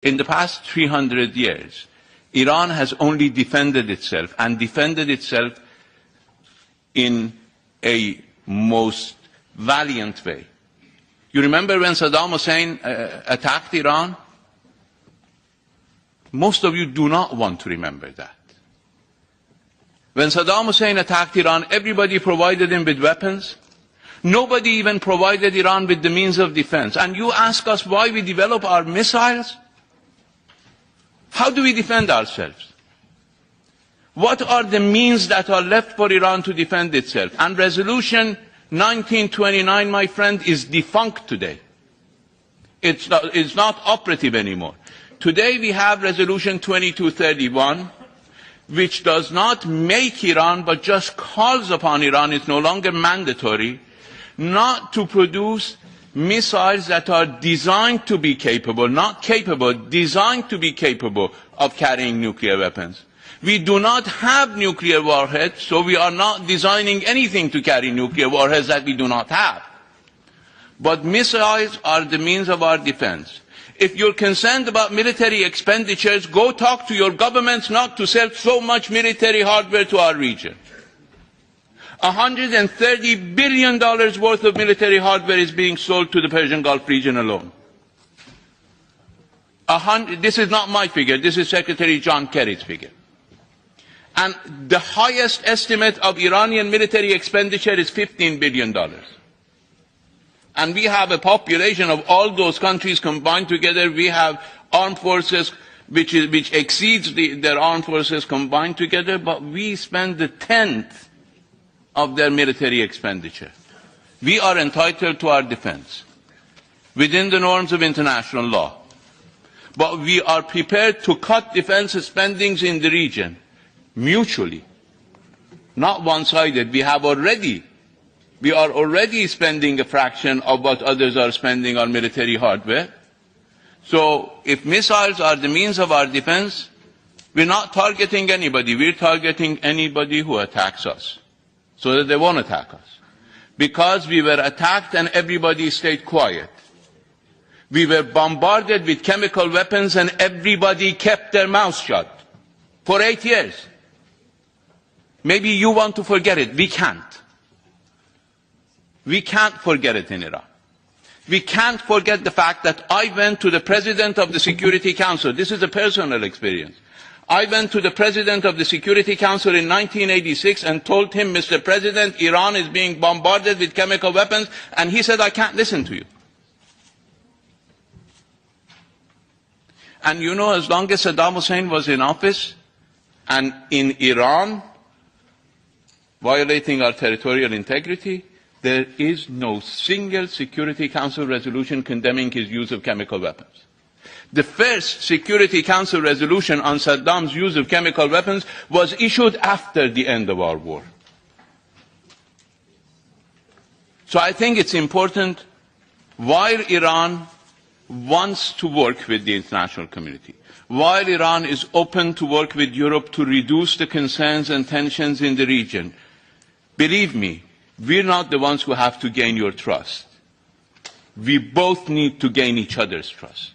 In the past 300 years, Iran has only defended itself, and defended itself in a most valiant way. You remember when Saddam Hussein attacked Iran? Most of you do not want to remember that. When Saddam Hussein attacked Iran, everybody provided him with weapons. Nobody even provided Iran with the means of defense. And you ask us why we develop our missiles? How do we defend ourselves? What are the means that are left for Iran to defend itself? And Resolution 1929, my friend, is defunct today. It's not operative anymore. Today we have Resolution 2231, which does not make Iran, but just calls upon Iran, it's no longer mandatory, not to produce missiles that are designed to be capable, not capable, designed to be capable of carrying nuclear weapons. We do not have nuclear warheads, so we are not designing anything to carry nuclear warheads that we do not have. But missiles are the means of our defense. If you're concerned about military expenditures, go talk to your governments not to sell so much military hardware to our region. $130 billion worth of military hardware is being sold to the Persian Gulf region alone. This is not my figure, this is Secretary John Kerry's figure. And the highest estimate of Iranian military expenditure is $15 billion. And we have a population of all those countries combined together. We have armed forces which exceeds their armed forces combined together, but we spend the 10th of their military expenditure. We are entitled to our defense within the norms of international law. But we are prepared to cut defense spending in the region mutually, not one-sided. We are already spending a fraction of what others are spending on military hardware. So if missiles are the means of our defense, we're not targeting anybody. We're targeting anybody who attacks us, so that they won't attack us. Because we were attacked and everybody stayed quiet. We were bombarded with chemical weapons and everybody kept their mouths shut for 8 years. Maybe you want to forget it. We can't. We can't forget it in Iran. We can't forget the fact that I went to the President of the Security Council. This is a personal experience. I went to the President of the Security Council in 1986 and told him, Mr. President, Iran is being bombarded with chemical weapons, and he said, I can't listen to you. And you know, as long as Saddam Hussein was in office and in Iran, violating our territorial integrity, there is no single Security Council resolution condemning his use of chemical weapons. The first Security Council resolution on Saddam's use of chemical weapons was issued after the end of our war. So I think it's important, while Iran wants to work with the international community, while Iran is open to work with Europe to reduce the concerns and tensions in the region, believe me, we're not the ones who have to gain your trust. We both need to gain each other's trust.